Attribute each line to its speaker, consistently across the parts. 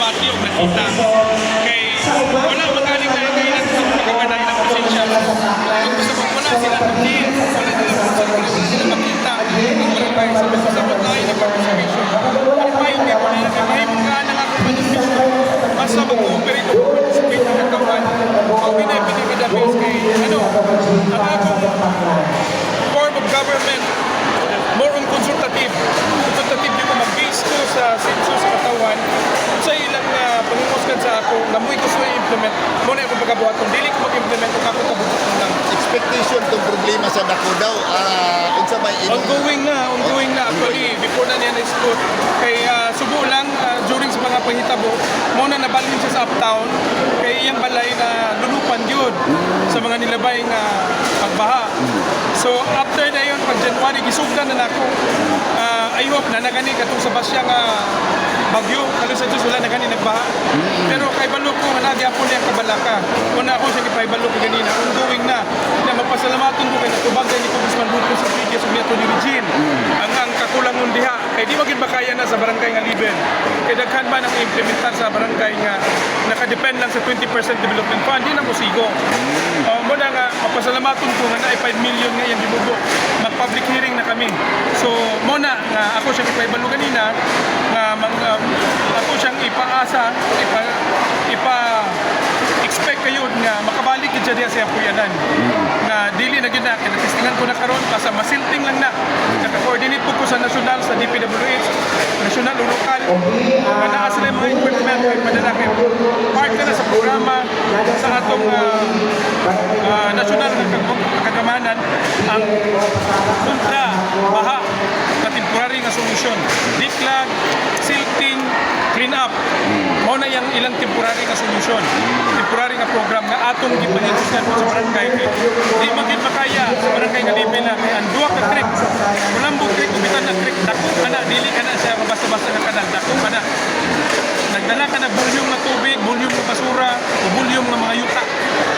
Speaker 1: nabati o nakita. Kay wala magaling na kailan sa pagkakanay ng presensya. Kung gusto mo wala sila din, wala sila makita ang barangay sa masasabot na yung participation. Ano pa yung people nila na may mga nangako beneficial. Basta mag-cooperate o participate ng katawan. Ang pinipinipidabase kay ang akong form of government more on consultative di ko mag-base ko sa census sa katawan sa ilang panginusgan sa ako na mo'y gusto i-implement muna akong pagkabuhat kung dili ko mag-implement kung ako kabuhat lang
Speaker 2: Expectation tong problema sa dako daw unsa may
Speaker 1: ongoing na actually before na niya na-explode kay subo lang during sa mga panghitabo muna nabalhin siya sa uptown kay iyang balay na lulupan yun sa mga nilabay nga pagbaha. So after na yun, pag January, gisugdan na nako. I hope na nagani katong sa basya nga bagyo, kalos sa Diyos wala nagani nagbaha. Pero kay balo ko nga nagyapon niya kabalaka. Una ako siya kipay-balo ko ganina, ongoing na. Na mapasalamaton ko kay natubag ni Congressman Bulto sa video sa Miato ni Regine. Ang kakulangon diha, kay di magin makaya na sa barangay nga Liben. Kay daghan man ang implementar sa barangay nga nakadepend lang sa 20% development fund, di na musigo. Muna nga, mapasalamaton ko nga na 5 million nga yung bibubo. Mag-public hearing na kami. So, muna nga ako siya ipay-balo ganina, nga ako siyang ipaasa, expect kayo nga makabalik yung dyan sa Apuyanan. Na dili na gina, kinatestingan ko na karon kasi masilting lang na. Naka-coordinate po ko sa nasyonal, sa DPWH, nasyonal o lokal. Manaas sila yung mga equipment, ay padala kayo. Part ka na sa programa sa atong nasyonal na kagamanan ang kontra, baha, na temporary nga solusyon. Diklag, silting, clean up. Mao na yung ilang temporary nga solusyon. Temporary nga program nga atong gipangitusgan sa barangay. Di magin makaya sa barangay nga Liben na kay ang duha ka creek. Mulambog creek ubitan na creek dako kana dili kana siya mabasa-basa nga kanal dako kana. Nagdala ka na bulyong na tubig, bulyong na basura, o bulyong na mga yuta.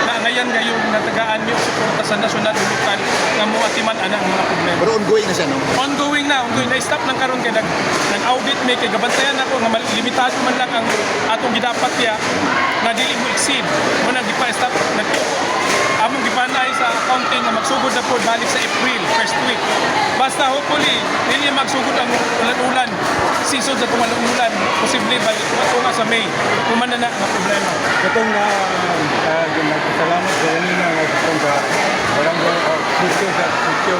Speaker 1: Na ngayon gayong natagaan niyo suporta sa nasyonal o lokal nga mo atiman ana ang mga problema.
Speaker 2: Pero ongoing na siya no.
Speaker 1: Ongoing na stop lang karon kay nag-audit may kay gabantayan ako nga limitado man lang ang atong gidapat ya nga dili mo exceed. Muna gipa-stop among gipanay sa accounting nga magsugod na po balik sa April first week. Basta hopefully dili magsugod ang ulan-ulan season sa ulan posible balik nga sa May kumana na nga problema.
Speaker 3: Katong nagpasalamat sa kanina nga itong barangay sityo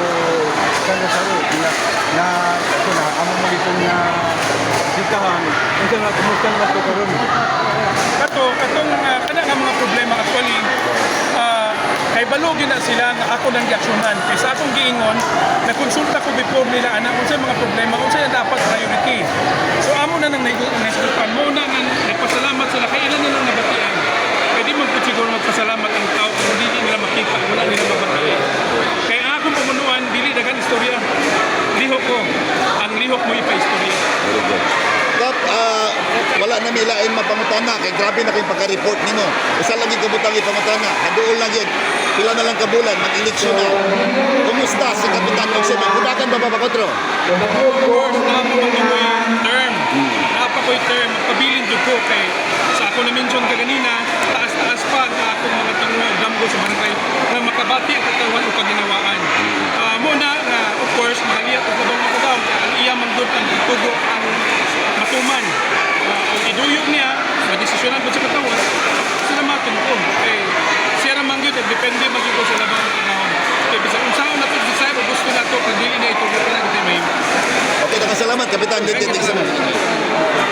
Speaker 3: na ako na amo mo itong sitahan unsa nga kumusta na ito karon
Speaker 1: katong kana nga mga problema actually kay balogin na sila nga ako nang giaksyonan kay sa akong giingon nakonsulta ko before nila ana unsay mga problema unsay dapat priority. So amo na nang naisulutan mo na nang nagpasalamat sila kay ilan nilang nabatian. Pwede mo po siguro magpasalamat ang tao kung hindi nila makita wala nila mabatian. Kaya akong pamunuan dili dagan istorya. Lihok ko ang lihok mo ipa-istorya.
Speaker 2: Kap wala na milain mapangutana kay grabe na kay pagka-report nimo. Usa lang gyud kabutang ipangutana. Haduol lang gyud. Pila na lang ka bulan mag-eleksyon na. Kumusta si Kapitan Ogseme? Budakan ba Kontro?
Speaker 1: Of course, term. Napakoy term. Magpabilin jud ko kay sa ako na-mention ka ganina, taas-taas pa ang akong mga tinguang damgo sa barangay na makabati ang katawan o kaginawaan. Muna nga, of course, nakaliat ang kabang makadaw. Ang iya manggod ang tugo ang matuman. Ang iduyog niya, madesisyonan po sa katawan, salamatin ko. Siya naman yun, depende magiging sa labang katawan. Kaya bisang unsaon na ito, desire o gusto na ito, pag dili na ito,
Speaker 2: Okay, nakasalamat Kapitan.